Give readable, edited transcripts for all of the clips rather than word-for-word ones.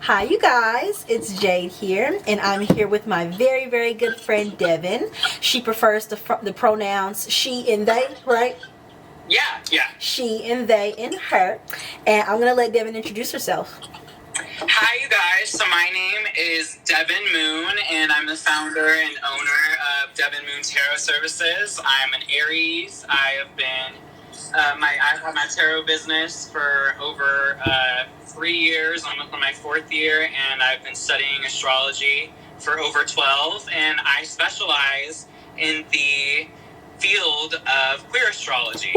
Hi, you guys. It's Jade here, and I'm here with my very, very good friend Devin. She prefers the pronouns she and they, right? Yeah. She and they and her. And I'm going to let Devin introduce herself. Hi, you guys. So my name is Devin Moon, and I'm the founder and owner of Devin Moon Tarot Services. I'm an Aries. I have been I've had my tarot business for over 3 years. I'm on my 4th year, and I've been studying astrology for over 12. And I specialize in the field of queer astrology.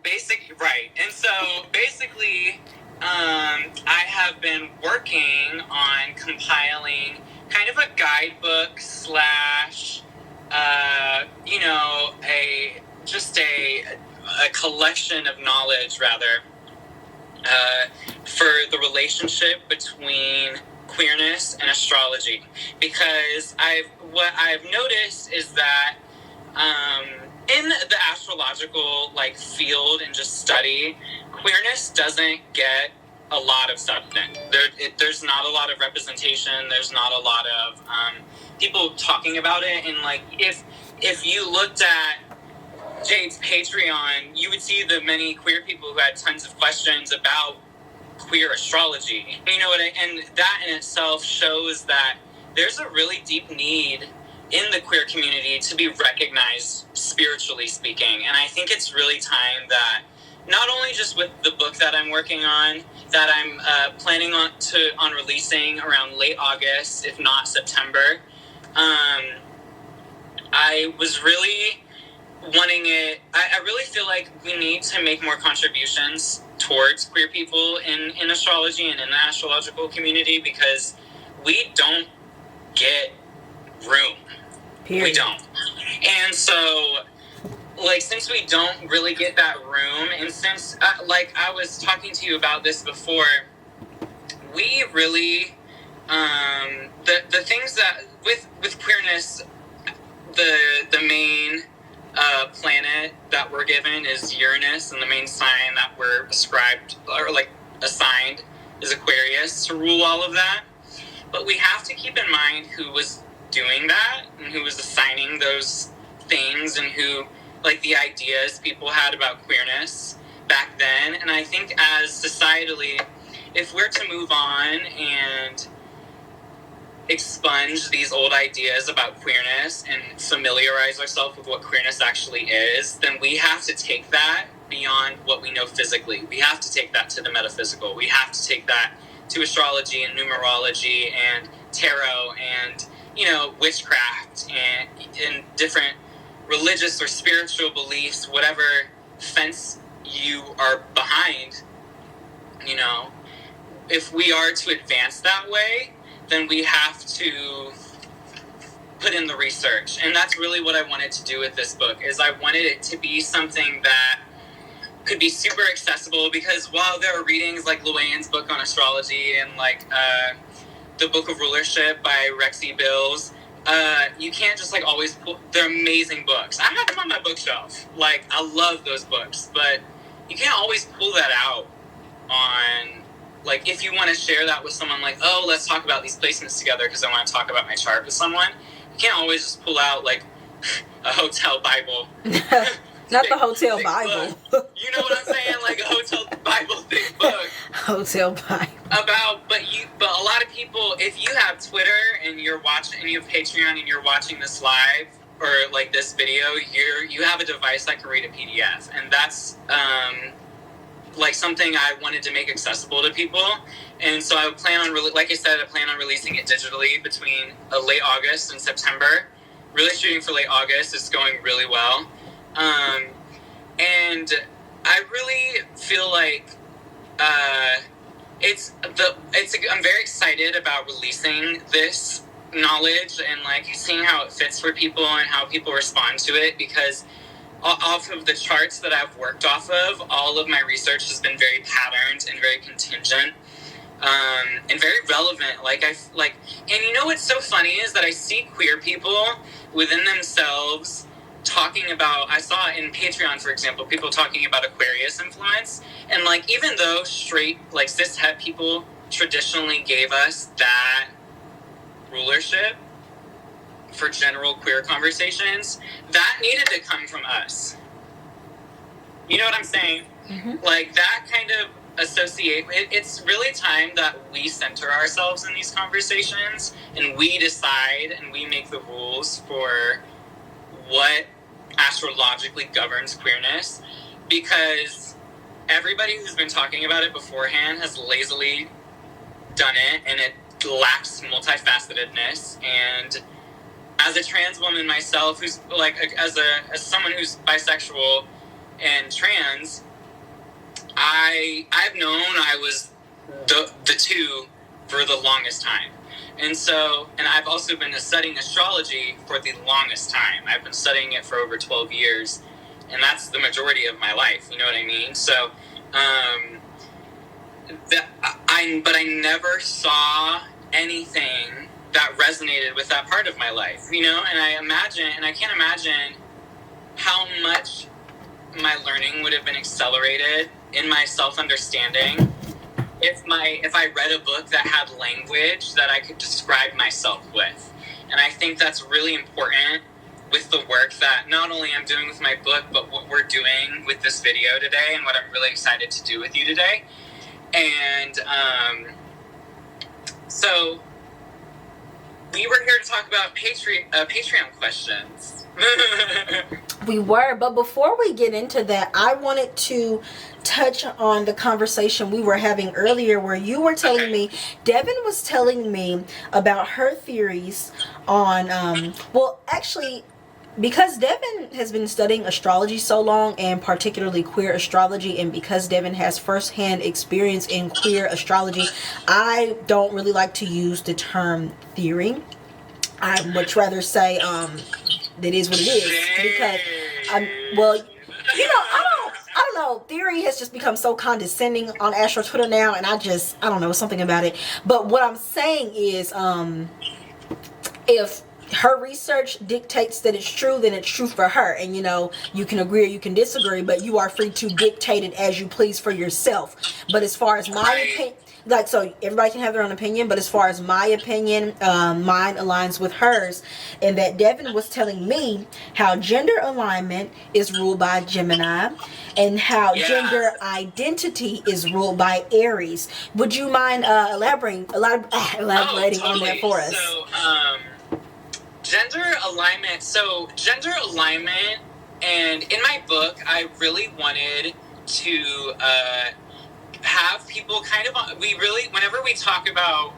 And so basically, I have been working on compiling kind of a guidebook slash, a collection of knowledge, rather, for the relationship between queerness and astrology. Because what I've noticed is that in the astrological field and just study, queerness doesn't get a lot of substance. There's not a lot of representation. There's not a lot of people talking about it. And if you looked at Jade's Patreon, you would see the many queer people who had tons of questions about queer astrology. And that in itself shows that there's a really deep need in the queer community to be recognized, spiritually speaking. And I think it's really time that, not only just with the book that I'm working on, that I'm planning on releasing around late August, if not September, I was really wanting it. I really feel like we need to make more contributions towards queer people in astrology and in the astrological community, because we don't get room. Period. We don't. And so, since we don't really get that room, and since, I was talking to you about this before, we really, the things that, with queerness, the main planet that we're given is Uranus, and the main sign that we're ascribed, or assigned, is Aquarius to rule all of that. But we have to keep in mind who was doing that and who was assigning those things, and who, the ideas people had about queerness back then. And I think as societally, if we're to move on and expunge these old ideas about queerness and familiarize ourselves with what queerness actually is, then we have to take that beyond what we know physically. We have to take that to the metaphysical. We have to take that to astrology and numerology and tarot and witchcraft and different religious or spiritual beliefs, whatever fence you are behind. If we are to advance that way, then we have to put in the research. And that's really what I wanted to do with this book, is I wanted it to be something that could be super accessible, because while there are readings like Luann's book on astrology and the Book of Rulership by Rexy Bills, you can't just always pull. They're amazing books. I have them on my bookshelf. I love those books, but you can't always pull that out on, if you want to share that with someone, oh, let's talk about these placements together because I want to talk about my chart with someone. You can't always just pull out a hotel Bible. Not the hotel Bible. You know what I'm saying? A hotel Bible thick book. Hotel Bible. But a lot of people, if you have Twitter and you're watching, and you have Patreon and you're watching this live or this video, you have a device that can read a PDF, and that's something I wanted to make accessible to people. And so I plan on I plan on releasing it digitally between late August and September. Really shooting for late August. It's going really well. And I really feel I'm very excited about releasing this knowledge and seeing how it fits for people and how people respond to it, because off of the charts that I've worked off of, all of my research has been very patterned and very contingent, and very relevant. And what's so funny is that I see queer people within themselves talking about, I saw in Patreon, for example, people talking about Aquarius influence, and even though straight cis het people traditionally gave us that rulership for general queer conversations, that needed to come from us. You know what I'm saying? Mm-hmm. Like, that kind of it's really time that we center ourselves in these conversations, and we decide and we make the rules for what astrologically governs queerness, because everybody who's been talking about it beforehand has lazily done it, and it lacks multifacetedness. And as a trans woman myself, who's like, as someone who's bisexual and trans, I've known I was the two for the longest time. And so, and I've also been studying astrology for the longest time. I've been studying it for over 12 years, and that's the majority of my life, you know what I mean? So, but I never saw anything that resonated with that part of my life, you know? And I can't imagine how much my learning would have been accelerated in my self-understanding if I read a book that had language that I could describe myself with. And I think that's really important with the work that not only I'm doing with my book, but what we're doing with this video today, and what I'm really excited to do with you today. And so we were here to talk about Patreon questions. We were, but before we get into that, I wanted to touch on the conversation we were having earlier, where you were telling me, Devin was telling me about her theories on, well, actually, because Devin has been studying astrology so long, and particularly queer astrology, and because Devin has firsthand experience in queer astrology, I don't really like to use the term theory. I much rather say that is what it is, because well, you know, I don't know, theory has just become so condescending on Astro Twitter now, and I don't know, something about it. But what I'm saying is, if her research dictates that it's true, then it's true for her, and you know, you can agree or you can disagree, but you are free to dictate it as you please for yourself. But as far as my opinion, like, so everybody can have their own opinion, but as far as my opinion, mine aligns with hers, and that Devin was telling me how gender alignment is ruled by Gemini, and how gender identity is ruled by Aries. Would you mind elaborating Totally. on that for us? So, gender alignment, and in my book, I really wanted to have people kind of, whenever we talk about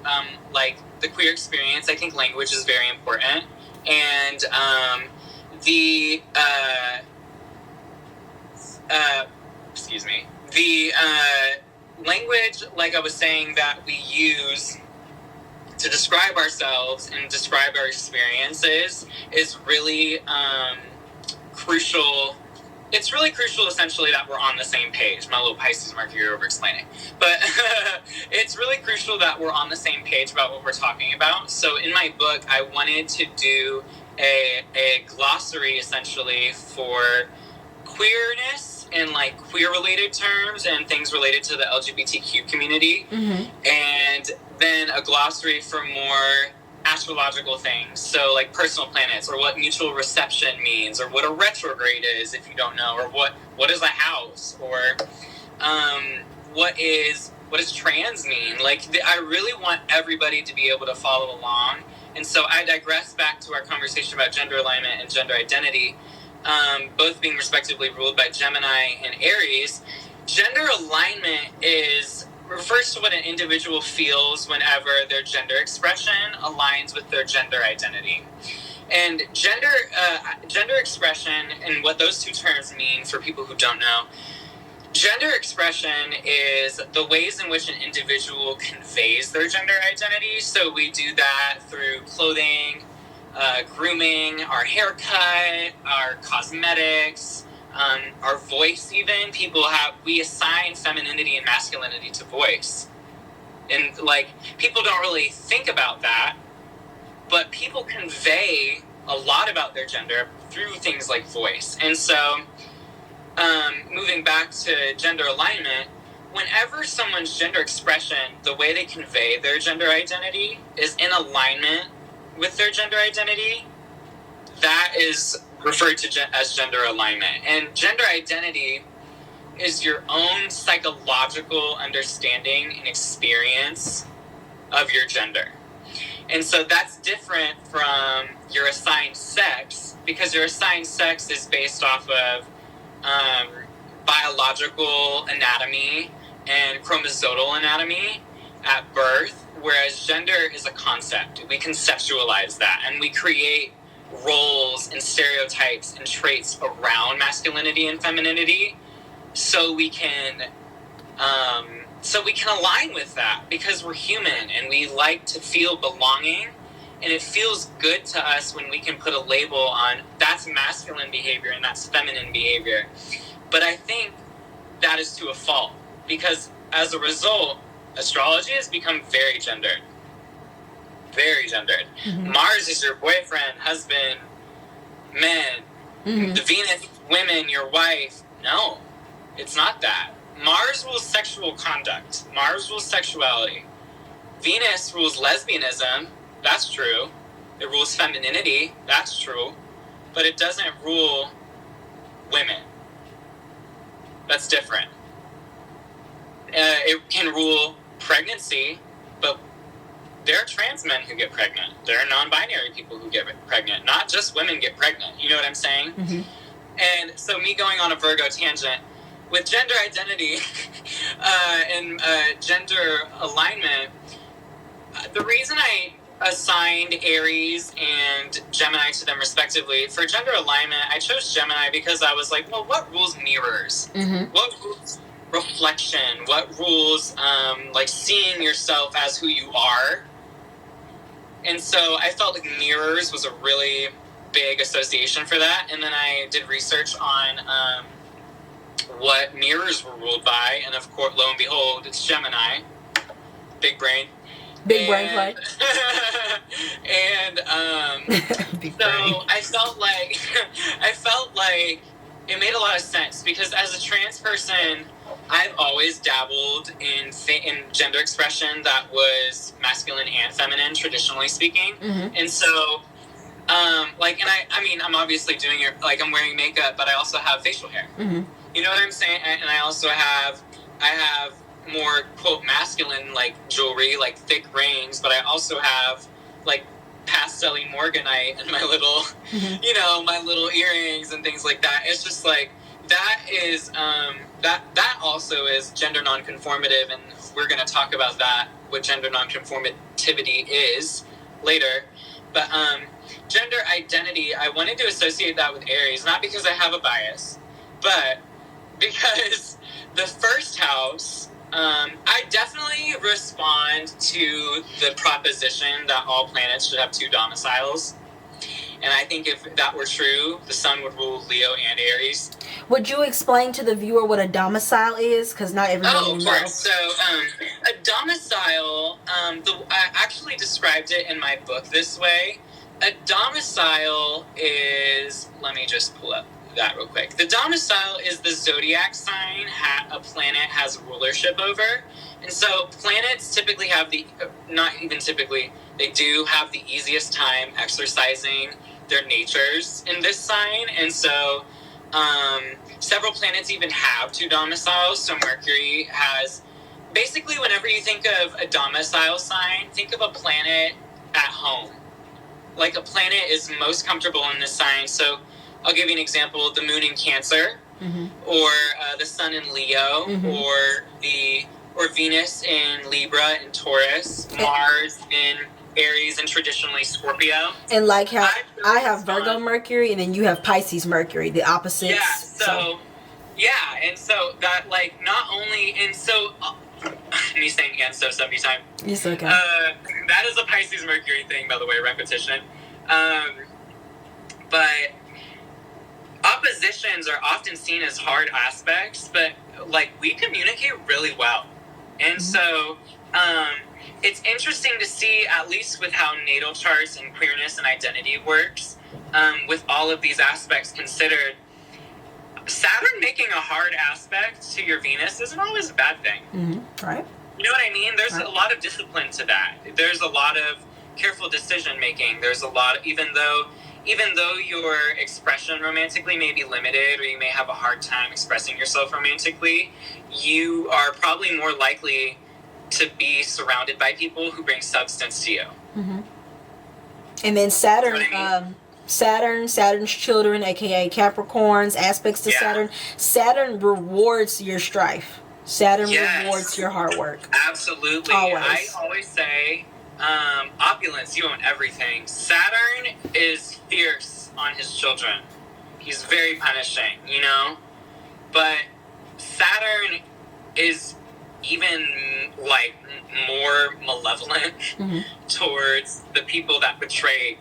like the queer experience, I think language is very important, and the language, like I was saying, that we use to describe ourselves and describe our experiences is really crucial. It's really crucial, essentially, that we're on the same page. My little Pisces mark here over-explaining. But it's really crucial that we're on the same page about what we're talking about. So in my book, I wanted to do a glossary, essentially, for queerness and, like, queer-related terms and things related to the LGBTQ community. Mm-hmm. And then a glossary for more astrological things, so like personal planets, or what mutual reception means, or what a retrograde is, if you don't know, or what is a house, or what does trans mean. Like, I really want everybody to be able to follow along. And so I digress back to our conversation about gender alignment and gender identity, both being respectively ruled by Gemini and Aries. Gender alignment refers to what an individual feels whenever their gender expression aligns with their gender identity. And gender expression, and what those two terms mean for people who don't know, gender expression is the ways in which an individual conveys their gender identity. So we do that through clothing, grooming, our haircut, our cosmetics, our voice. Even we assign femininity and masculinity to voice, and like, people don't really think about that, but people convey a lot about their gender through things like voice. And so moving back to gender alignment, whenever someone's gender expression, the way they convey their gender identity is in alignment with their gender identity, that is referred to as gender alignment. And gender identity is your own psychological understanding and experience of your gender. And so that's different from your assigned sex, because your assigned sex is based off of biological anatomy and chromosomal anatomy at birth, whereas gender is a concept. We conceptualize that, and we create roles and stereotypes and traits around masculinity and femininity so we can align with that, because we're human and we like to feel belonging, and it feels good to us when we can put a label on that's masculine behavior and that's feminine behavior. But I think that is to a fault, because as a result, astrology has become very gendered. Very gendered. Mm-hmm. Mars is your boyfriend, husband, men. Mm-hmm. The Venus, women, your wife. No, it's not that. Mars rules sexual conduct. Mars rules sexuality. Venus rules lesbianism. That's true. It rules femininity. That's true. But it doesn't rule women. That's different. It can rule pregnancy, but there are trans men who get pregnant. There are non-binary people who get pregnant. Not just women get pregnant. You know what I'm saying? Mm-hmm. And so me going on a Virgo tangent, with gender identity and gender alignment, the reason I assigned Aries and Gemini to them respectively, for gender alignment, I chose Gemini because I was like, well, what rules mirrors? Mm-hmm. What rules reflection? What rules like seeing yourself as who you are? And so I felt like mirrors was a really big association for that. And then I did research on what mirrors were ruled by, and of course, lo and behold, it's Gemini. Big brain. Big brain play. And so I felt like it made a lot of sense, because as a trans person, I've always dabbled in gender expression that was masculine and feminine, traditionally speaking. Mm-hmm. And so, I'm obviously doing it, like I'm wearing makeup, but I also have facial hair. Mm-hmm. You know what I'm saying? And I also have more, quote, masculine, like, jewelry, like thick rings, but I also have, like, pastel-y morganite and my little, mm-hmm. My little earrings and things like that. It's just, like, that is, that also is gender nonconformative, and we're going to talk about that, what gender nonconformativity is, later. But, gender identity, I wanted to associate that with Aries, not because I have a bias, but because the first house, I definitely respond to the proposition that all planets should have 2 domiciles. And I think if that were true, the sun would rule Leo and Aries. Would you explain to the viewer what a domicile is? Because not everybody knows. Oh, of course. So, a domicile, I actually described it in my book this way. A domicile is, let me just pull up that real quick. The domicile is the zodiac sign a planet has rulership over. And so planets typically have not even typically, they do have the easiest time exercising their natures in this sign. And so several planets even have 2 domiciles. So Mercury has, basically whenever you think of a domicile sign, think of a planet at home. Like a planet is most comfortable in this sign. So I'll give you an example: the moon in Cancer, mm-hmm. or the sun in Leo, mm-hmm. or Venus in Libra and Taurus, Mars in Aries and traditionally Scorpio. And like how I have Virgo Mercury, and then you have Pisces Mercury, the opposites. Yeah, and so that, like, not only, and so me saying and so 70 times. It's okay. That is a Pisces Mercury thing, by the way, repetition. But oppositions are often seen as hard aspects, but, like, we communicate really well. And so it's interesting to see, at least with how natal charts and queerness and identity works, with all of these aspects considered, Saturn making a hard aspect to your Venus isn't always a bad thing. Mm-hmm. Right. You know what I mean? There's right. a lot of discipline to that. There's a lot of careful decision making. There's a lot of, even though your expression romantically may be limited, or you may have a hard time expressing yourself romantically, you are probably more likely to be surrounded by people who bring substance to you. Mm-hmm. And then Saturn, You know what I mean? Saturn's children, aka Capricorns, aspects to Saturn. Saturn rewards your strife. Saturn rewards your hard work. Absolutely. Always. I always say, opulence, you own everything. Saturn is fierce on his children. He's very punishing, you know? But Saturn is even, like, more malevolent towards the people that betray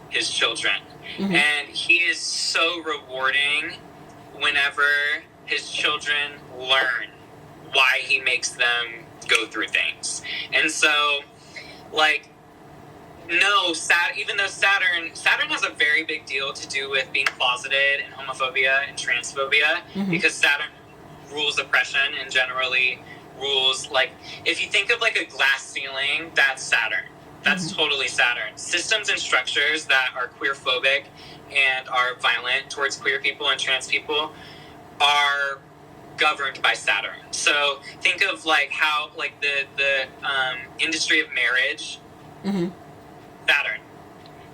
his children. Mm-hmm. And he is so rewarding whenever his children learn why he makes them go through things. And so, like, no, even though Saturn has a very big deal to do with being closeted and homophobia and transphobia, because Saturn rules oppression and generally rules, like, if you think of, like, a glass ceiling, that's Saturn. That's totally Saturn. Systems and structures that are queerphobic and are violent towards queer people and trans people are governed by Saturn. So think of, like, how, like, the industry of marriage,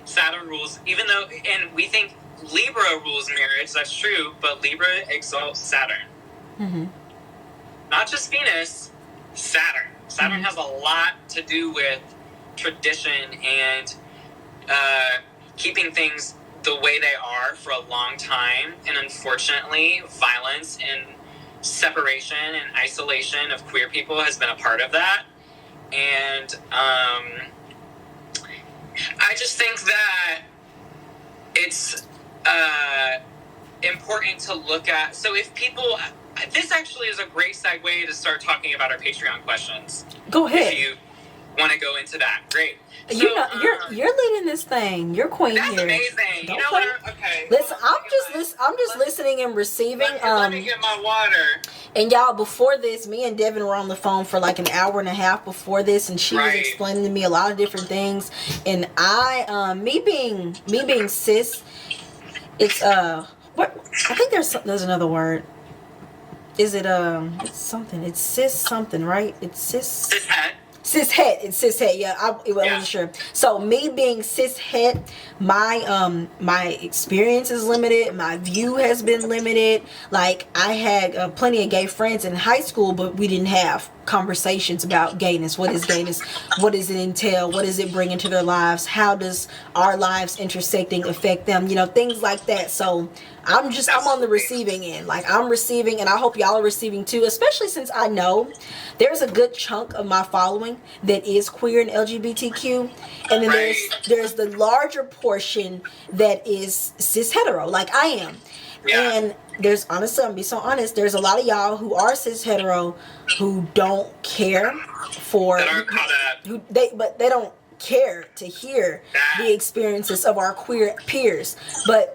Saturn rules, even though, and we think Libra rules marriage, that's true, but Libra exalts Saturn. Not just Venus, Saturn. Saturn has a lot to do with tradition and keeping things the way they are for a long time, and unfortunately, violence and separation and isolation of queer people has been a part of that. And I just think that it's important to look at. So if people, this actually is a great segue to start talking about our Patreon questions. Go ahead. If you want to go into that, great. So, you're leading this thing. You're queen that's here. Amazing. Don't you know play. what? Okay. Listen, I'm just listening and receiving. Let me get my water. And y'all, before this, me and Devin were on the phone for like an hour and a half before this, and she was explaining to me a lot of different things. And I, me being cis, it's what I think there's another word. Is it it's something? It's cis something, right? It's cis. Cishet. It's cishet. Yeah, I wasn't sure. So me being cishet, my experience is limited. My view has been limited. Like, I had plenty of gay friends in high school, but we didn't have conversations about gayness. What is gayness? What does it entail? What does it bring into their lives? How does our lives intersecting affect them? You know, things like that. So I'm on the receiving end. Like, I'm receiving, and I hope y'all are receiving too, especially since I know there's a good chunk of my following that is queer and LGBTQ. And then there's the larger portion that is cis hetero, like I am. Yeah. And there's, honestly, I'm gonna be so honest, there's a lot of y'all who are cis hetero who don't care for that aren't caught up. But they don't care to hear the experiences of our queer peers. But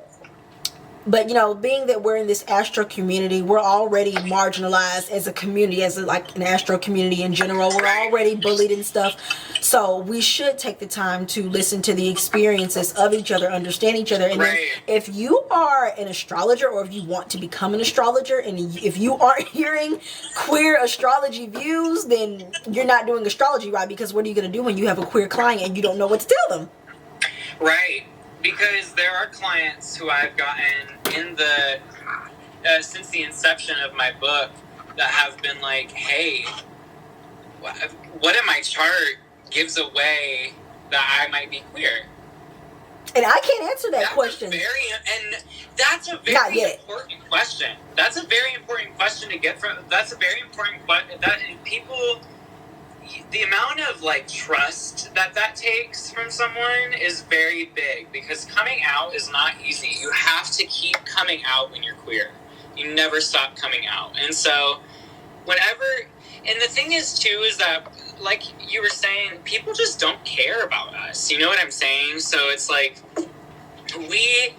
you know, being that we're in this astro community, we're already marginalized as a community, as like an astro community in general. We're already bullied and stuff. So we should take the time to listen to the experiences of each other, understand each other. And then if you are an astrologer, or if you want to become an astrologer, and if you aren't hearing queer astrology views, then you're not doing astrology right, because what are you going to do when you have a queer client and you don't know what to tell them? Right. Because there are clients who I've gotten in the since the inception of my book that have been like, hey, what in my chart gives away that I might be queer? And I can't answer that question. That's a very important question. That's a very important question to get from. That's a very important question. That people, the amount of like trust that takes from someone is very big, because coming out is not easy. You have to keep coming out when you're queer. You never stop coming out. And so and the thing is too, is that, like you were saying, people just don't care about us. You know what I'm saying? So it's like, we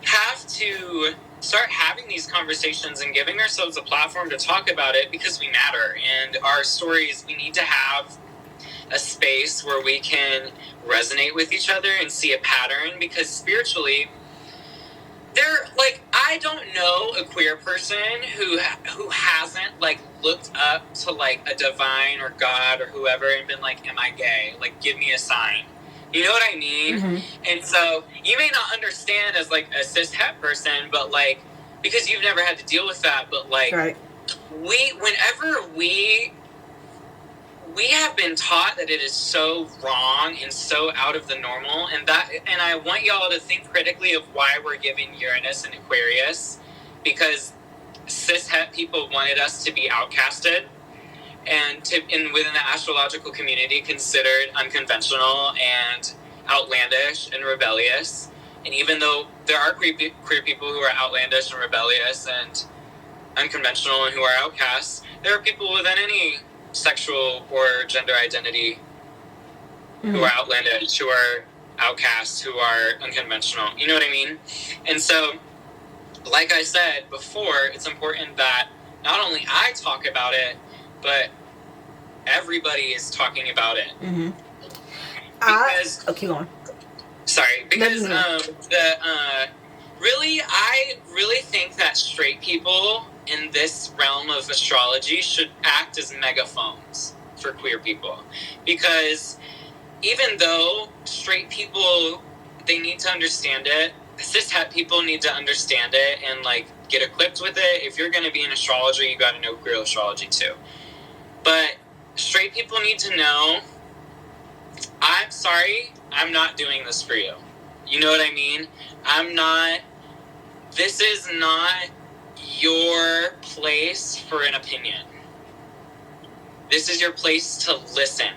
have to start having these conversations and giving ourselves a platform to talk about it, because we matter, and our stories, we need to have a space where we can resonate with each other and see a pattern, because spiritually, I don't know a queer person who hasn't, like, looked up to, like, a divine or God or whoever and been like, am I gay? Like, give me a sign. You know what I mean? Mm-hmm. And so you may not understand as, like, a cis het person, but, like, because you've never had to deal with that, but, like, right. whenever we have been taught that it is so wrong and so out of the normal, and I want y'all to think critically of why we're giving Uranus and Aquarius, because cis het people wanted us to be outcasted and within the astrological community considered unconventional and outlandish and rebellious. And even though there are queer people who are outlandish and rebellious and unconventional and who are outcasts, there are people within any sexual or gender identity who are outlandish, who are outcasts, who are unconventional. You know what I mean? And so, like I said before, it's important that not only I talk about it, but everybody is talking about it. Mm-hmm. Because keep going. Sorry, because really, I really think that straight people in this realm of astrology should act as megaphones for queer people, because even though straight people, they need to understand it, cis het people need to understand it and, like, get equipped with it. If you're going to be in astrology, you got to know queer astrology too. But straight people need to know, I'm sorry, I'm not doing this for you. You know what I mean? This is not your place for an opinion. This is your place to listen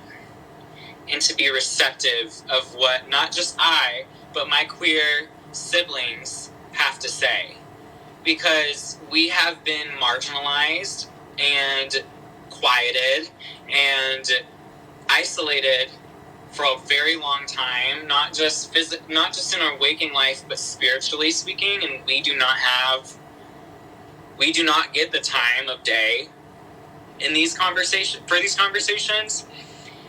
and to be receptive of what not just I, but my queer siblings have to say. Because we have been marginalized and quieted and isolated for a very long time, not just in our waking life, but spiritually speaking, and we do not get the time of day in these conversations.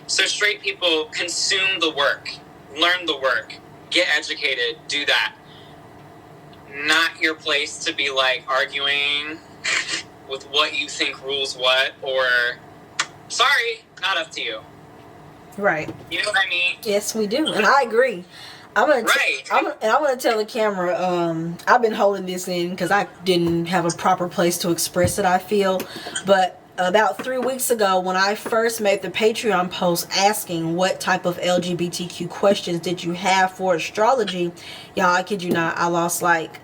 So straight people, consume the work, learn the work, get educated, do that. Not your place to be, like, arguing with what you think rules what, or sorry, not up to you. Right. You know what I mean? Yes, we do, and I agree. I'm gonna tell the camera. I've been holding this in because I didn't have a proper place to express it, I feel, but about 3 weeks ago, when I first made the Patreon post asking what type of LGBTQ questions did you have for astrology, y'all, I kid you not, I lost like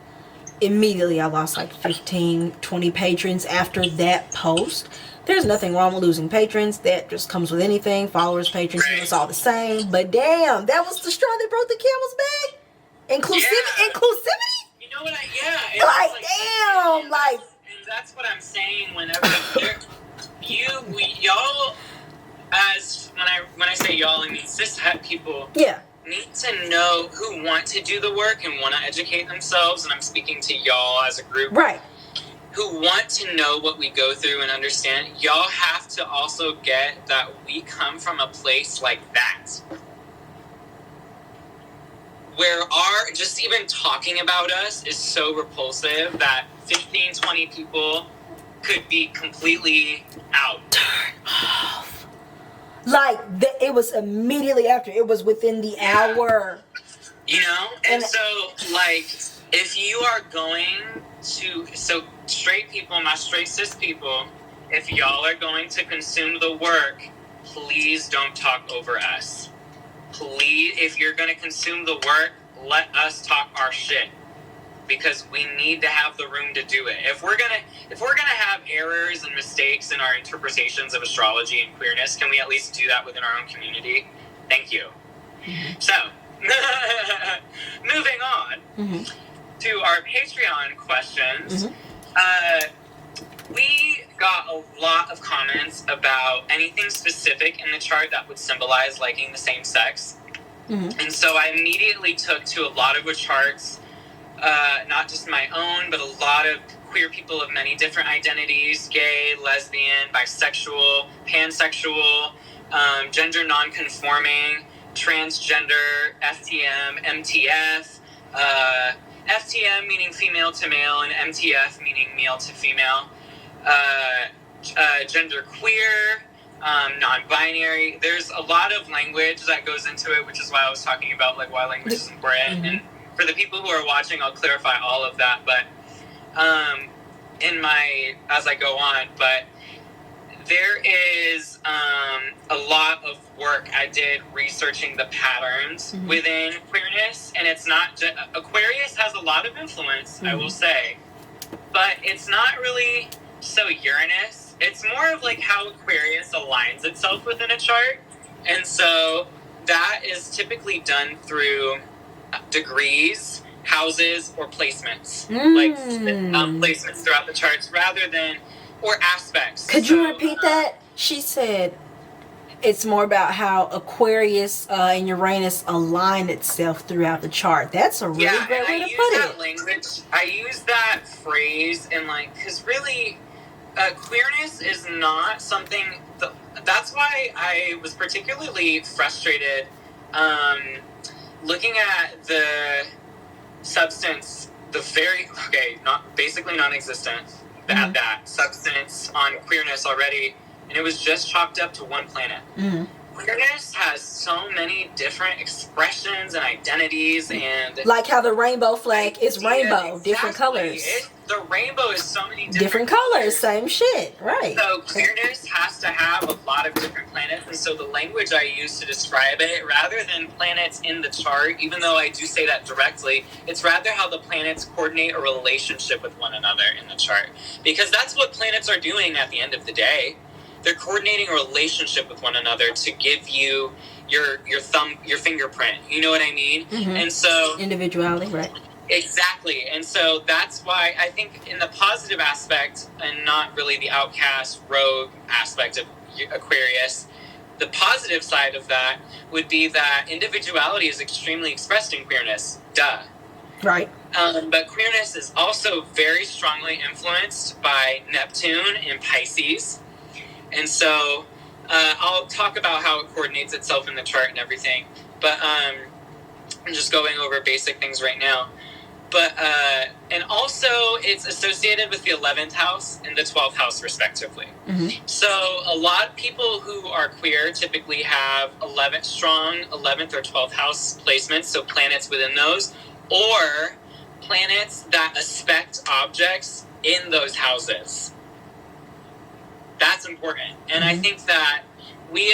15, 20 patrons after that post. There's nothing wrong with losing patrons. That just comes with anything. Followers, patrons, it's all the same. But damn, that was the straw that broke the camel's back. Inclusivity? You know what damn, like. And that's what I'm saying whenever y'all, as when I say y'all, I mean cis het people. Yeah. Need to know, who want to do the work and want to educate themselves, and I'm speaking to y'all as a group. Right. Who want to know what we go through and understand. Y'all have to also get that we come from a place like that, where just even talking about us is so repulsive that 15, 20 people could be completely out. Turn off. Like, it was immediately after. It was within the hour. You know? And so, like, if you are going to... So, straight people, my straight cis people, if y'all are going to consume the work, please don't talk over us. Please, if you're going to consume the work, let us talk our shit. Because we need to have the room to do it. If we're gonna have errors and mistakes in our interpretations of astrology and queerness, can we at least do that within our own community? Thank you. Mm-hmm. So, moving on to our Patreon questions. We got a lot of comments about anything specific in the chart that would symbolize liking the same sex. And so I immediately took to a lot of the charts not just my own, but a lot of queer people of many different identities, gay, lesbian, bisexual, pansexual, gender non-conforming, transgender, FTM, MTF, FTM meaning female to male, and MTF meaning male to female, gender queer, non-binary. There's a lot of language that goes into it, which is why I was talking about like why language is important. And for the people who are watching, I'll clarify all of that. But as I go on, but there is a lot of work I did researching the patterns within queerness, and it's not just Aquarius has a lot of influence, I will say, but it's not really so Uranus. It's more of like how Aquarius aligns itself within a chart, and so that is typically done through degrees, houses, or placements, like placements throughout the charts rather than or aspects. Could you repeat that? She said it's more about how Aquarius and Uranus align itself throughout the chart. That's a really great way to put it. Language. I use that phrase and like because really, queerness is not something. That's why I was particularly frustrated looking at the substance, basically non-existent. That substance on queerness already, and it was just chalked up to one planet. Queerness has so many different expressions and identities, and like how the rainbow flag is rainbow, different colors. The rainbow is so many different colors, same shit, right? So queerness has to have a lot of different planets, and so the language I use to describe it, rather than planets in the chart, even though I do say that directly, it's rather how the planets coordinate a relationship with one another in the chart, because that's what planets are doing at the end of the day. They're coordinating a relationship with one another to give you your fingerprint. You know what I mean? And so individuality, right? Exactly. And so that's why I think in the positive aspect and not really the outcast rogue aspect of Aquarius, the positive side of that would be that individuality is extremely expressed in queerness. Duh. Right. But queerness is also very strongly influenced by Neptune in Pisces. And so I'll talk about how it coordinates itself in the chart and everything. But I'm just going over basic things right now. But and also it's associated with the 11th house and the 12th house respectively. So a lot of people who are queer typically have strong 11th or 12th house placements, so planets within those, or planets that aspect objects in those houses. That's important. And I think that we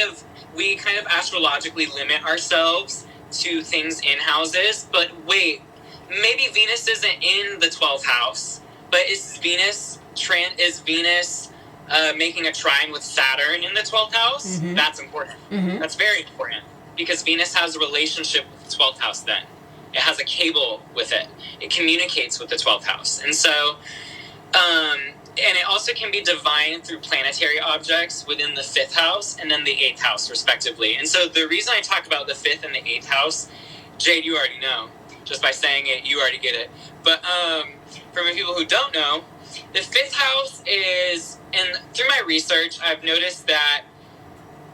kind of astrologically limit ourselves to things in houses, but wait, maybe Venus isn't in the 12th house, but is Venus making a trine with Saturn in the 12th house? That's important. That's very important, because Venus has a relationship with the 12th house then. It has a cable with it. It communicates with the 12th house. And so, and it also can be divined through planetary objects within the 5th house and then the 8th house, respectively. And so the reason I talk about the 5th and the 8th house, Jade, you already know. Just by saying it, you already get it. But for people who don't know, the 5th house is, and through my research, I've noticed that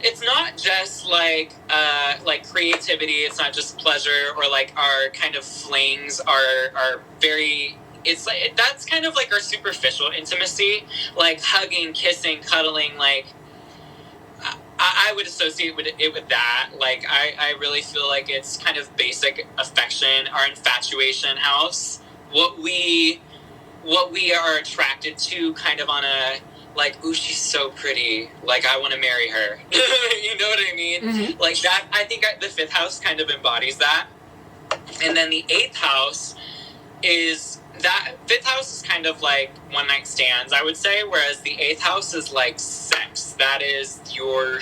it's not just like creativity. It's not just pleasure, or like our kind of flings are very. It's like that's kind of like our superficial intimacy, like hugging, kissing, cuddling. Like I would associate it with that. Like I really feel like it's kind of basic affection, our infatuation house, what we are attracted to, kind of on a like, ooh, she's so pretty, like I want to marry her. You know what I mean? Like that. I think the 5th house kind of embodies that, and then the 8th house is. That 5th house is kind of like one night stands, I would say, whereas the 8th house is like sex. That is your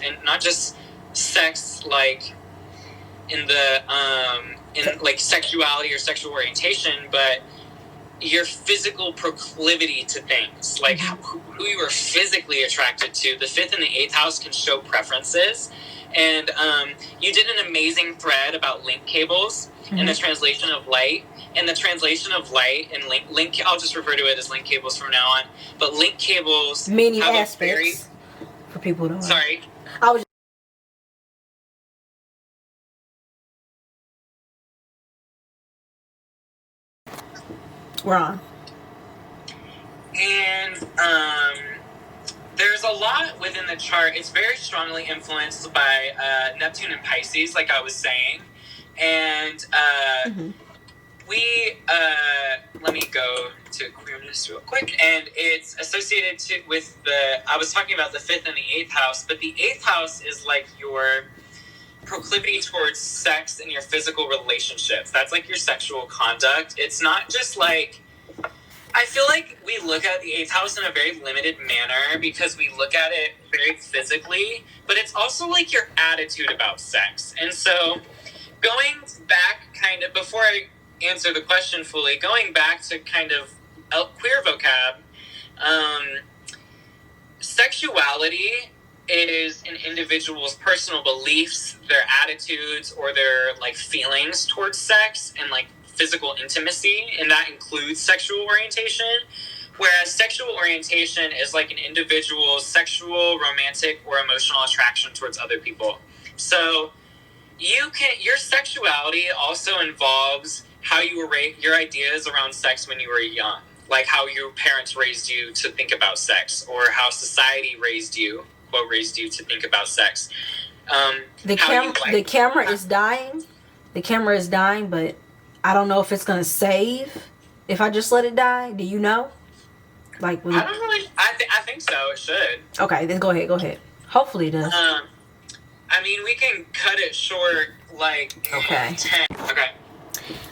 and not just sex like in the in like sexuality or sexual orientation, but your physical proclivity to things, like who you are physically attracted to. The 5th and the 8th house can show preferences. And you did an amazing thread about link cables and the translation of light. in the translation of light and link, I'll just refer to it as link cables from now on. But link cables many have aspects for people to know. Sorry. I was. We're on. And there's a lot within the chart. It's very strongly influenced by Neptune and Pisces, like I was saying. And let me go to Queerness real quick. And it's associated with I was talking about the 5th and the 8th house, but the 8th house is like your proclivity towards sex and your physical relationships. That's like your sexual conduct. It's not just like, I feel like we look at the 8th house in a very limited manner because we look at it very physically, but it's also like your attitude about sex. And so going back kind of, before I answer the question fully, going back to kind of queer vocab, sexuality is an individual's personal beliefs, their attitudes, or their like feelings towards sex and like physical intimacy, and that includes sexual orientation. Whereas sexual orientation is like an individual's sexual, romantic, or emotional attraction towards other people. So your sexuality also involves how you were your ideas around sex when you were young, like how your parents raised you to think about sex, or how society raised you to think about sex. The camera is dying. The camera is dying, but I don't know if it's gonna save if I just let it die. Do you know? Like, I don't really. I think so. It should. Okay, then go ahead. Hopefully it does. I mean, we can cut it short, like 10.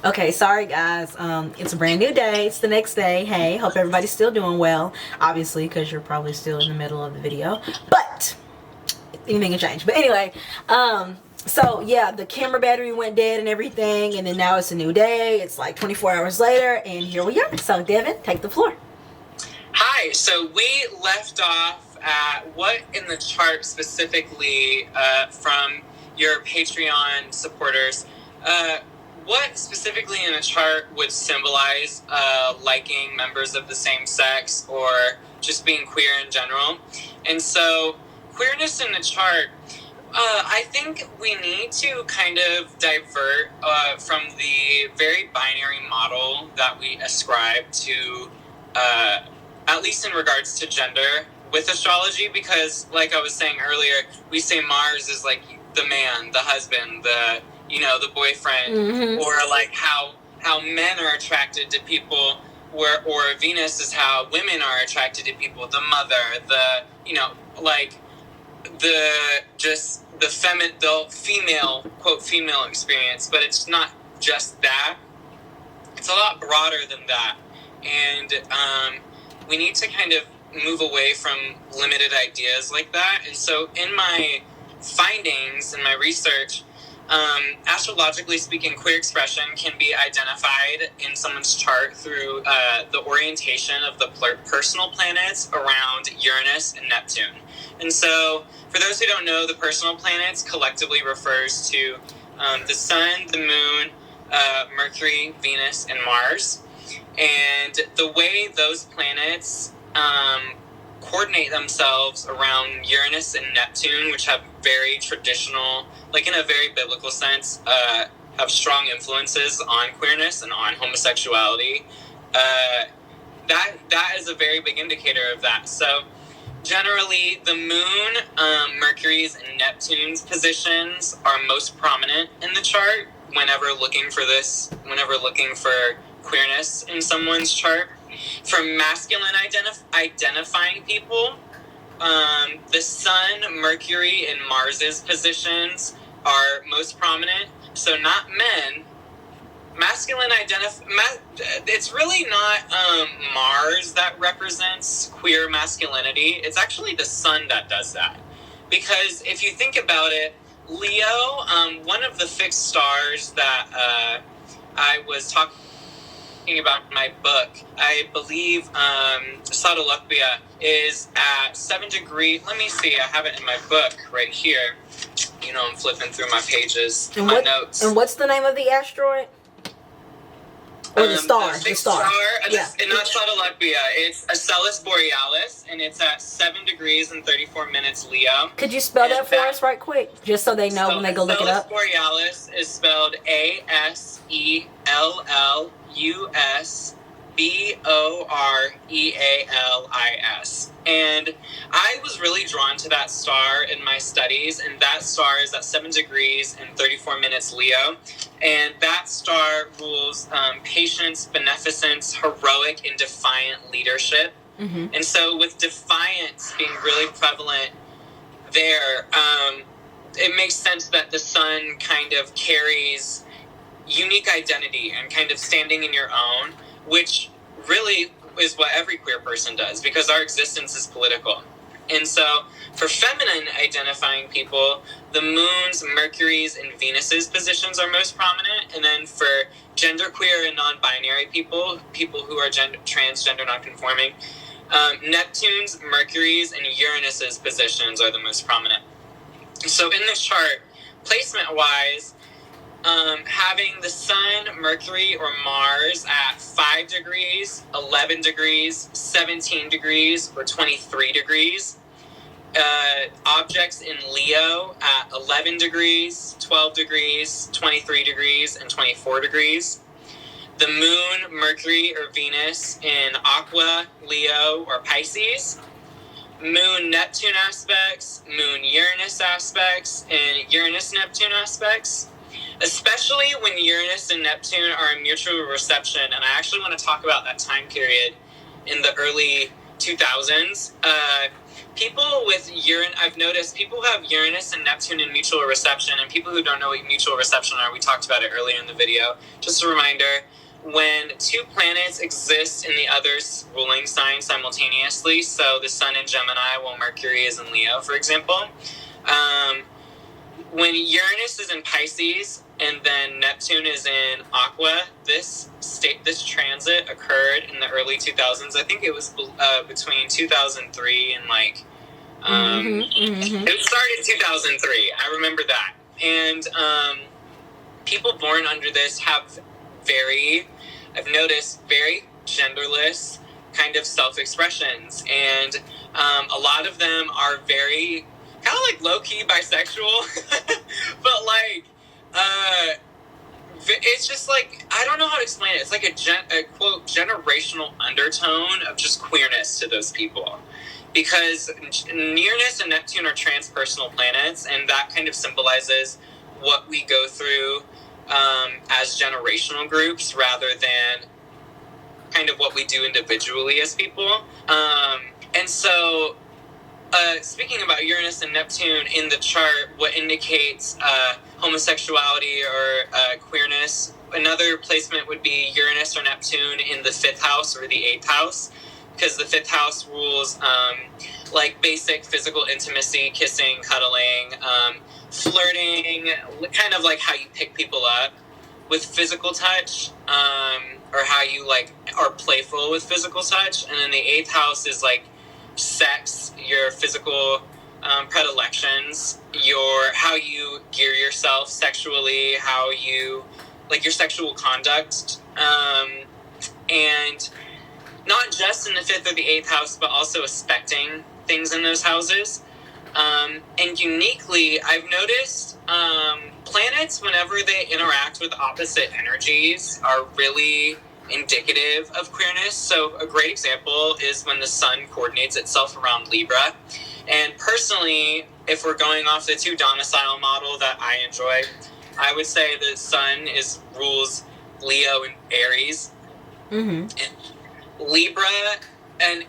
Okay, sorry guys. It's a brand new day. It's the next day. Hey, hope everybody's still doing well. Obviously, because you're probably still in the middle of the video. But anything can change. But anyway, so yeah, the camera battery went dead and everything, and then now it's a new day. It's like 24 hours later, and here we are. So Devin, take the floor. Hi. So we left off at what in the chart specifically from your Patreon supporters. What specifically in the chart would symbolize liking members of the same sex or just being queer in general? And so queerness in the chart, I think we need to kind of divert from the very binary model that we ascribe to, at least in regards to gender with astrology, because like I was saying earlier, we say Mars is like the man, the husband, the boyfriend, or like how men are attracted to people, or Venus is how women are attracted to people, the mother, the female, quote, female experience. But it's not just that. It's a lot broader than that. And we need to kind of move away from limited ideas like that. And so in my findings, in my research, astrologically speaking, queer expression can be identified in someone's chart through the orientation of the personal planets around Uranus and Neptune. And so, for those who don't know, the personal planets collectively refers to the Sun, the Moon, Mercury, Venus, and Mars. And the way those planets coordinate themselves around Uranus and Neptune, which have very traditional, like in a very biblical sense, have strong influences on queerness and on homosexuality. That is a very big indicator of that. So generally, the Moon, Mercury's, and Neptune's positions are most prominent in the chart whenever looking for queerness in someone's chart. For masculine identifying people, the Sun, Mercury, and Mars's positions are most prominent. So not men. Masculine it's really not Mars that represents queer masculinity. It's actually the Sun that does that. Because if you think about it, Leo, one of the fixed stars that I was talking about in my book, I believe Saturn is at 7 degrees. Let me see, I have it in my book right here. You know, I'm flipping through my pages, notes. And what's the name of the asteroid? Or the star. The fixed star. Yeah. And not Satalaglia. It's Acellus Borealis, and it's at 7 degrees and 34 minutes Leo. Could you spell that for us right quick? Just so they know when they go look it up. Acellus Borealis is spelled ASELLUSBOREALIS. And I was really drawn to that star in my studies, and that star is at 7 degrees and 34 minutes Leo. And that star rules patience, beneficence, heroic, and defiant leadership. Mm-hmm. And so with defiance being really prevalent there, it makes sense that the sun kind of carries unique identity and kind of standing in your own, which really is what every queer person does, because our existence is political. And so for feminine identifying people, the moon's, Mercury's, and Venus's positions are most prominent. And then for genderqueer and non-binary people who are transgender non-conforming, Neptune's, Mercury's, and Uranus's positions are the most prominent. So in this chart, placement-wise, having the Sun, Mercury, or Mars at 5 degrees, 11 degrees, 17 degrees, or 23 degrees. Objects in Leo at 11 degrees, 12 degrees, 23 degrees, and 24 degrees. The Moon, Mercury, or Venus in Aqua, Leo, or Pisces. Moon, Neptune aspects, Moon, Uranus aspects, and Uranus-Neptune aspects. Especially when Uranus and Neptune are in mutual reception, and I actually want to talk about that time period in the early 2000s. People with I've noticed people who have Uranus and Neptune in mutual reception, and people who don't know what mutual reception are, we talked about it earlier in the video. Just a reminder, when two planets exist in the other's ruling sign simultaneously, so the Sun in Gemini while Mercury is in Leo, for example, when Uranus is in Pisces and then Neptune is in Aqua, this transit occurred in the early 2000s. I think it was between 2003 and it started in 2003. I remember that. And people born under this have I've noticed, very genderless kind of self-expressions. And a lot of them are very kind of like low-key bisexual, but it's just like, I don't know how to explain it. It's like a quote, generational undertone of just queerness to those people. Because Uranus and Neptune are transpersonal planets, and that kind of symbolizes what we go through as generational groups rather than kind of what we do individually as people. And so, speaking about Uranus and Neptune in the chart, what indicates homosexuality or queerness, another placement would be Uranus or Neptune in the 5th house or the 8th house, because the 5th house rules like basic physical intimacy, kissing, cuddling, flirting, kind of like how you pick people up with physical touch, or how you are playful with physical touch. And then the 8th house is like sex, your physical predilections, how you gear yourself sexually, how you your sexual conduct, and not just in the 5th or the 8th house, but also expecting things in those houses. And uniquely, I've noticed planets, whenever they interact with opposite energies, are really indicative of queerness. So a great example is when the Sun coordinates itself around Libra. And personally, if we're going off the 2 domicile model that I enjoy, I would say the Sun rules Leo and Aries. Mm-hmm. And Libra, and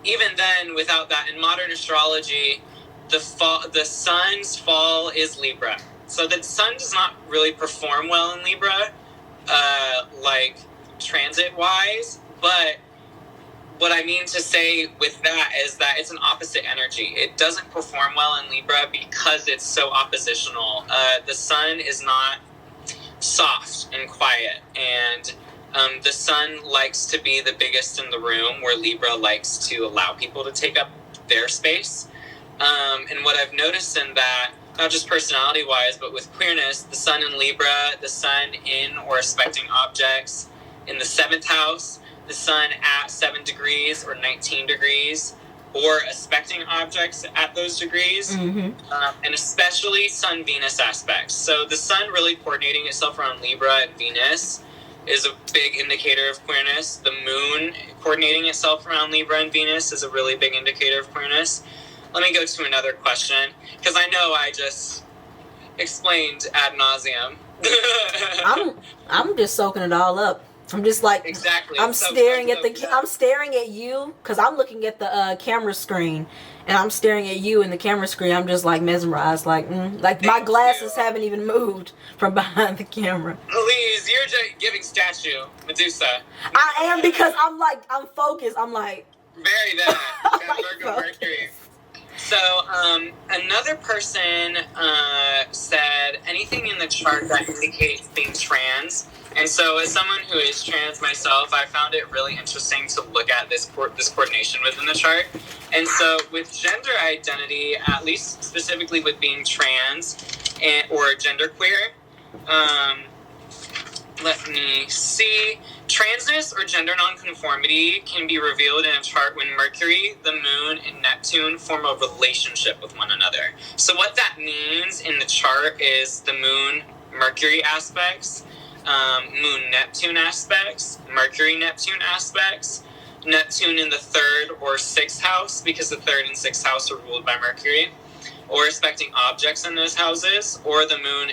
even then, without that, in modern astrology, the Sun's fall is Libra. So the Sun does not really perform well in Libra, transit-wise, but what I mean to say with that is that it's an opposite energy. It doesn't perform well in Libra because it's so oppositional. The Sun is not soft and quiet, and the Sun likes to be the biggest in the room, where Libra likes to allow people to take up their space. And what I've noticed in that, not just personality-wise, but with queerness, the Sun in Libra, the Sun in or aspecting objects in the 7th house, the sun at 7 degrees or 19 degrees, or aspecting objects at those degrees, and especially Sun-Venus aspects. So the sun really coordinating itself around Libra and Venus is a big indicator of queerness. The moon coordinating itself around Libra and Venus is a really big indicator of queerness. Let me go to another question, because I know I just explained ad nauseum. I'm just soaking it all up. I'm just like, exactly. I'm staring at you, because I'm looking at the camera screen, and I'm staring at you in the camera screen. I'm just like mesmerized, like my glasses haven't even moved from behind the camera. Please, you're just giving statue, Medusa. I am, because I'm focused. I'm like very that. Virgo Mercury. So, another person said anything in the chart that indicates being trans. And so, as someone who is trans myself, I found it really interesting to look at this coordination within the chart. And so, with gender identity, at least specifically with being trans or genderqueer, let me see. Transness or gender nonconformity can be revealed in a chart when Mercury, the Moon, and Neptune form a relationship with one another. So what that means in the chart is the Moon-Mercury aspects, Moon-Neptune aspects, Mercury-Neptune aspects, Neptune in the 3rd or 6th house, because the 3rd and 6th house are ruled by Mercury, or aspecting objects in those houses, or the Moon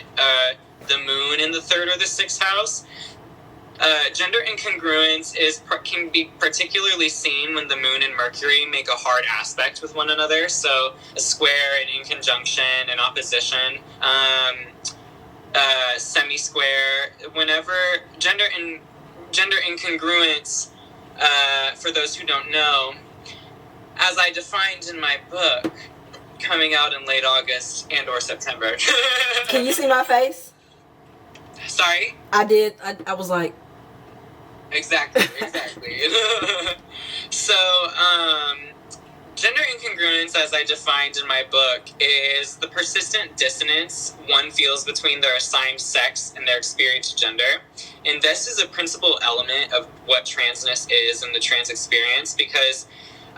in the 3rd or the 6th house. Gender incongruence can be particularly seen when the Moon and Mercury make a hard aspect with one another. So a square, an inconjunction, an opposition, semi-square. Whenever gender incongruence, for those who don't know, as I defined in my book, coming out in late August and or September. Can you see my face? Sorry? I did. I was like... Exactly. So, gender incongruence, as I defined in my book, is the persistent dissonance one feels between their assigned sex and their experienced gender. And this is a principal element of what transness is in the trans experience, because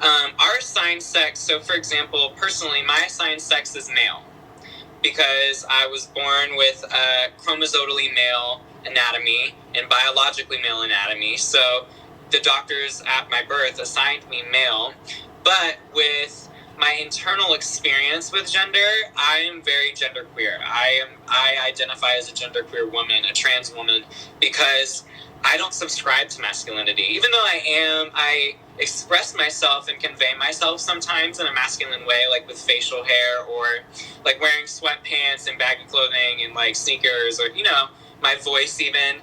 our assigned sex, so for example, personally, my assigned sex is male, because I was born with a chromosomally male anatomy and biologically male anatomy. So the doctors at my birth assigned me male. But with my internal experience with gender, I am very genderqueer. I identify as a genderqueer woman, a trans woman, because I don't subscribe to masculinity. Even though I express myself and convey myself sometimes in a masculine way, like with facial hair or like wearing sweatpants and baggy clothing and like sneakers, or, you know, my voice even.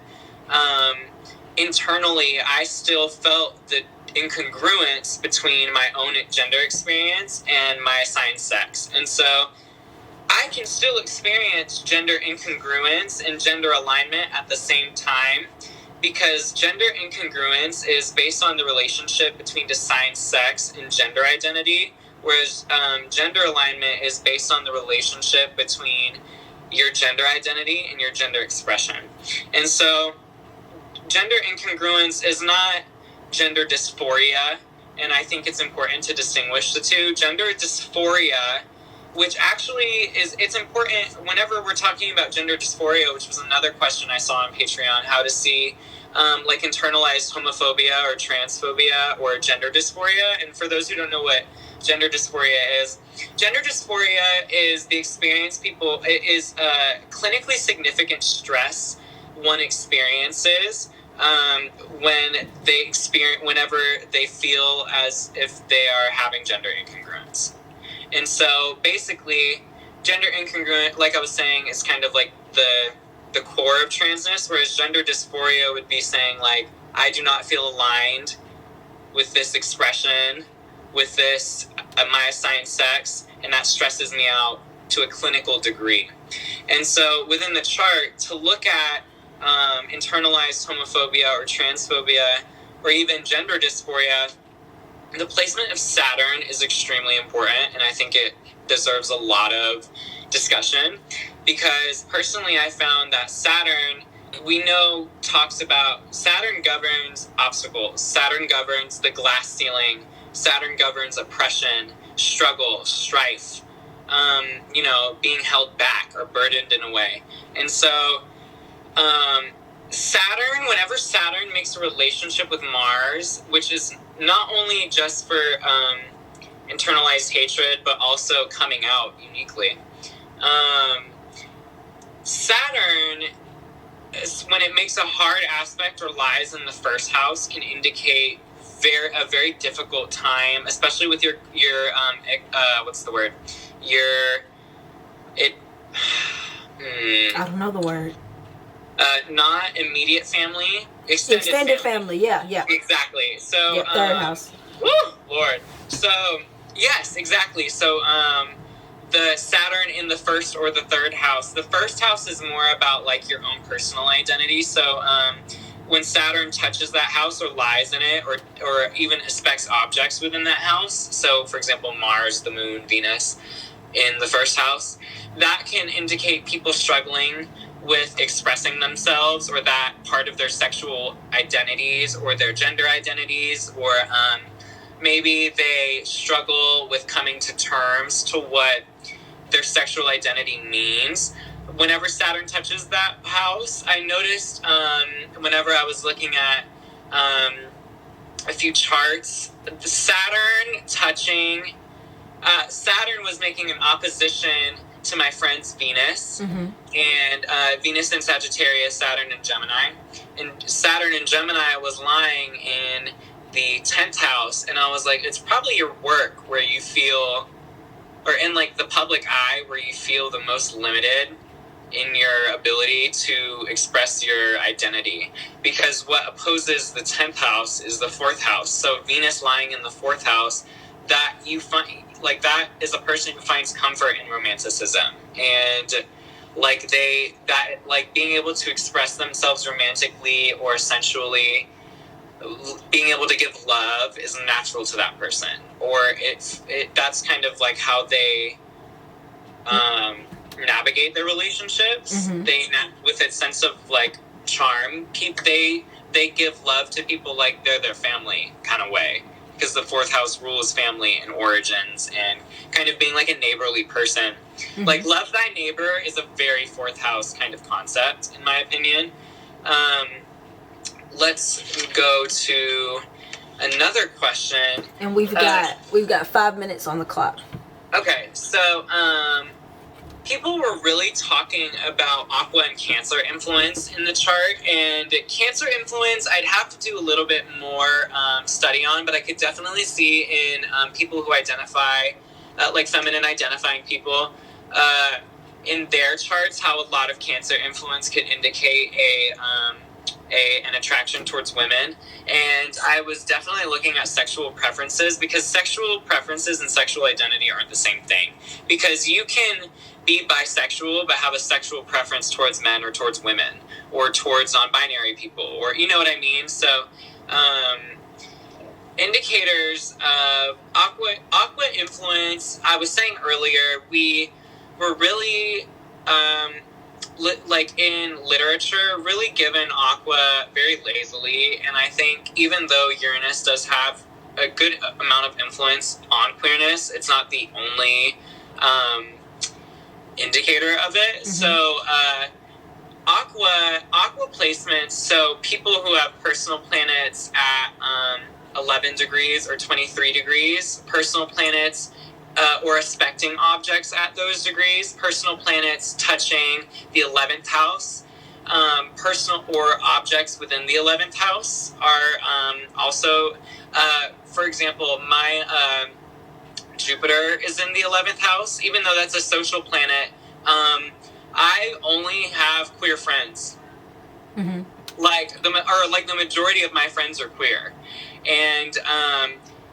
Internally, I still felt the incongruence between my own gender experience and my assigned sex. And so I can still experience gender incongruence and gender alignment at the same time, because gender incongruence is based on the relationship between assigned sex and gender identity, whereas gender alignment is based on the relationship between your gender identity and your gender expression. And so gender incongruence is not gender dysphoria, and I think it's important to distinguish the two. Gender dysphoria, which actually it's important whenever we're talking about gender dysphoria, which was another question I saw on Patreon, how to see like internalized homophobia or transphobia or gender dysphoria. And for those who don't know what gender dysphoria is the experience is clinically significant stress one experiences whenever they feel as if they are having gender incongruence. And so basically gender incongruent, like I was saying, is kind of like the core of transness, whereas gender dysphoria would be saying like, I do not feel aligned with this expression, with this my assigned sex, and that stresses me out to a clinical degree. And so within the chart, to look at internalized homophobia or transphobia or even gender dysphoria, the placement of Saturn is extremely important, and I think it deserves a lot of discussion, because personally I found that Saturn we know talks about Saturn governs obstacles. Saturn governs the glass ceiling. Saturn governs oppression, struggle, strife, being held back or burdened in a way. And so Saturn, whenever Saturn makes a relationship with Mars, which is not only just for internalized hatred, but also coming out uniquely. Saturn, when it makes a hard aspect or lies in the first house, can indicate a very difficult time, especially with your what's the word? I don't know the word. Not immediate family, extended family. Yeah. Exactly. So third house. Woo, Lord. So yes, exactly. So the Saturn in the first or the third house. The first house is more about like your own personal identity. So when Saturn touches that house or lies in it, or even aspects objects within that house. So for example, Mars, the Moon, Venus in the first house, that can indicate people struggling with expressing themselves, or that part of their sexual identities or their gender identities, or maybe they struggle with coming to terms to what their sexual identity means. Whenever Saturn touches that house, I noticed whenever I was looking at a few charts, the Saturn was making an opposition to my friend's Venus, and Venus in Sagittarius, Saturn in Gemini. And Saturn in Gemini was lying in the 10th house, and I was like, it's probably your work where you feel, or in like the public eye, where you feel the most limited in your ability to express your identity. Because what opposes the 10th house is the 4th house. So Venus lying in the 4th house, that you find, like, that is a person who finds comfort in romanticism, and like being able to express themselves romantically or sensually, being able to give love is natural to that person, or that's kind of like how they navigate their relationships. They with a sense of like charm, they give love to people like they're their family kind of way. Because the 4th house rules family and origins, and kind of being like a neighborly person. Like, love thy neighbor is a very 4th house kind of concept, in my opinion. Let's go to another question. And we've got 5 minutes on the clock. Okay, so people were really talking about Aqua and Cancer influence in the chart, and Cancer influence I'd have to do a little bit more study on, but I could definitely see in people who identify, like feminine identifying people, in their charts, how a lot of Cancer influence could indicate an attraction towards women. And I was definitely looking at sexual preferences, because sexual preferences and sexual identity aren't the same thing. Because you can be bisexual but have a sexual preference towards men or towards women or towards non-binary people, or you know what I mean. So indicators of aqua influence, I was saying earlier, we were really like in literature really given aqua very lazily, and I think even though Uranus does have a good amount of influence on queerness, it's not the only indicator of it. So aqua placements, so people who have personal planets at 11 degrees or 23 degrees, personal planets or aspecting objects at those degrees, personal planets touching the 11th house, personal or objects within the 11th house are also, for example, my Jupiter is in the 11th house. Even though that's a social planet, I only have queer friends. Like the majority of my friends are queer, and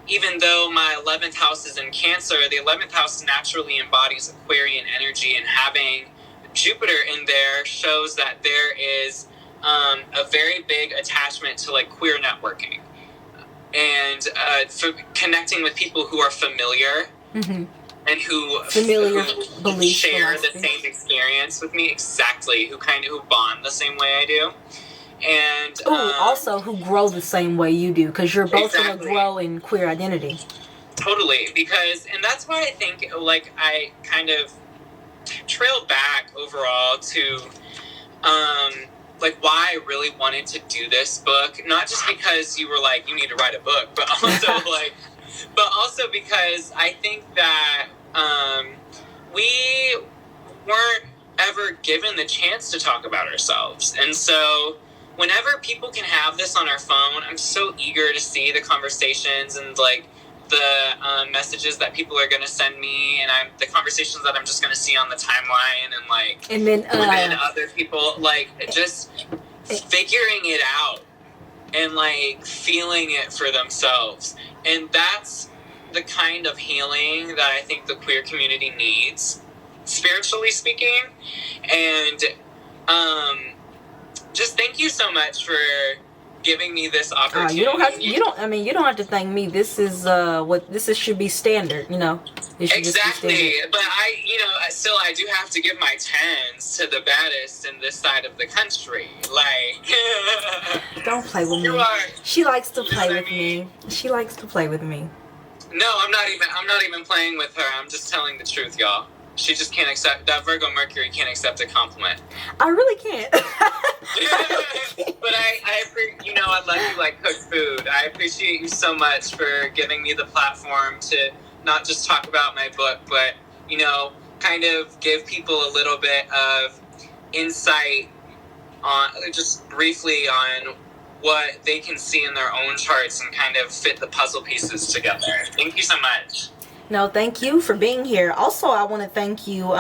even though my 11th house is in Cancer, the 11th house naturally embodies Aquarian energy, and having Jupiter in there shows that there is a very big attachment to like queer networking and for connecting with people who are familiar and who beliefs, share the philosophy. same experience with me, exactly, who bond the same way I do. And also who grow the same way you do, because you're both going to grow in queer identity. Totally, and that's why I think, like, I kind of trailed back overall to, like, why I really wanted to do this book. Not just because you were like, you need to write a book, but also because I think that we weren't ever given the chance to talk about ourselves. And so whenever people can have this on our phone, I'm so eager to see the conversations and, like, the messages that people are going to send me, and the conversations that I'm just going to see on the timeline, and, like, and then other people, like, just figuring it out and, like, feeling it for themselves. And that's the kind of healing that I think the queer community needs, spiritually speaking. And just thank you so much for giving me this opportunity. You don't have to thank me. This is should be standard, you know. Exactly. But I do have to give my tens to the baddest in this side of the country. Like, don't play with me. She likes to play with me. She likes to play with me. No, I'm not even playing with her. I'm just telling the truth, y'all. She just can't accept that Virgo Mercury can't accept a compliment. I really can't. But I love you like cooked food. I appreciate you so much for giving me the platform to not just talk about my book, but, you know, kind of give people a little bit of insight on, just briefly, on what they can see in their own charts and kind of fit the puzzle pieces together. Thank you so much. No, thank you for being here. Also, I want to thank you.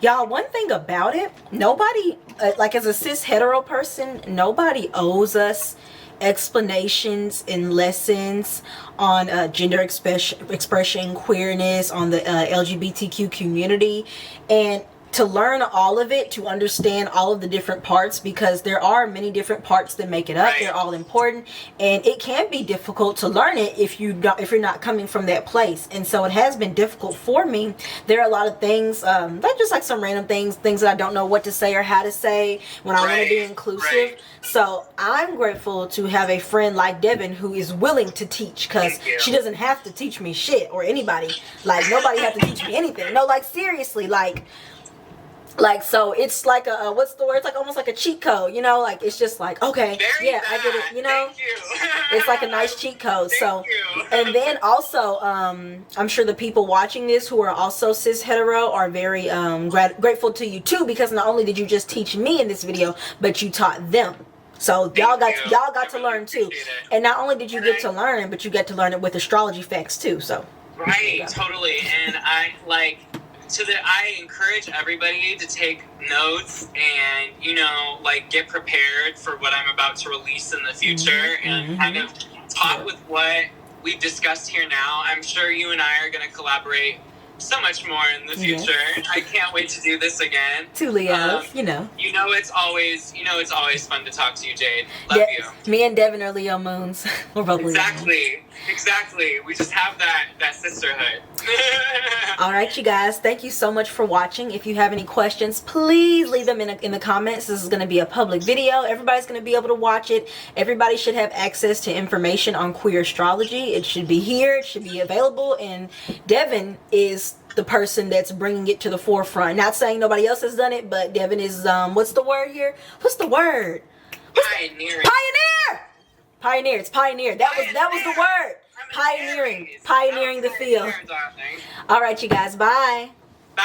Y'all, one thing about it, nobody, like, as a cis hetero person, nobody owes us explanations and lessons on gender expression, queerness, on the LGBTQ community. And to learn all of it, to understand all of the different parts, because there are many different parts that make it up. They're all important, and it can be difficult to learn it if you're not coming from that place. And so it has been difficult for me. There are a lot of things, like just like some random things that I don't know what to say or how to say when I want to be inclusive. So I'm grateful to have a friend like Devin who is willing to teach, because she doesn't have to teach me shit, or anybody. Like, nobody has to teach me anything. No, like, seriously, like, so it's like a, what's the word? It's like almost like a cheat code, you know? Like, it's just like, okay, I get it, you know? It's like a nice cheat code. And then also, I'm sure the people watching this who are also cis hetero are very grateful to you too, because not only did you just teach me in this video, but you taught them. So y'all got to learn too. And not only did you get to learn, but you get to learn it with astrology facts too. So totally. And I encourage everybody to take notes and, you know, like, get prepared for what I'm about to release in the future, and kind of talk with what we've discussed here now. I'm sure you and I are going to collaborate so much more in the future. I can't wait to do this again. Two Leos, you know. It's always fun to talk to you, Jade. Love you. Me and Devin are Leo moons. We're both Leo moons. Exactly. We just have that sisterhood. All right, you guys. Thank you so much for watching. If you have any questions, please leave them in the comments. This is going to be a public video. Everybody's going to be able to watch it. Everybody should have access to information on queer astrology. It should be here. It should be available. And Devin is the person that's bringing it to the forefront. Not saying nobody else has done it, but Devin is, what's the word here? What's the word? Pioneering. Pioneer. It's pioneer. That was the word. Pioneering the field. All right, you guys. Bye. Bye.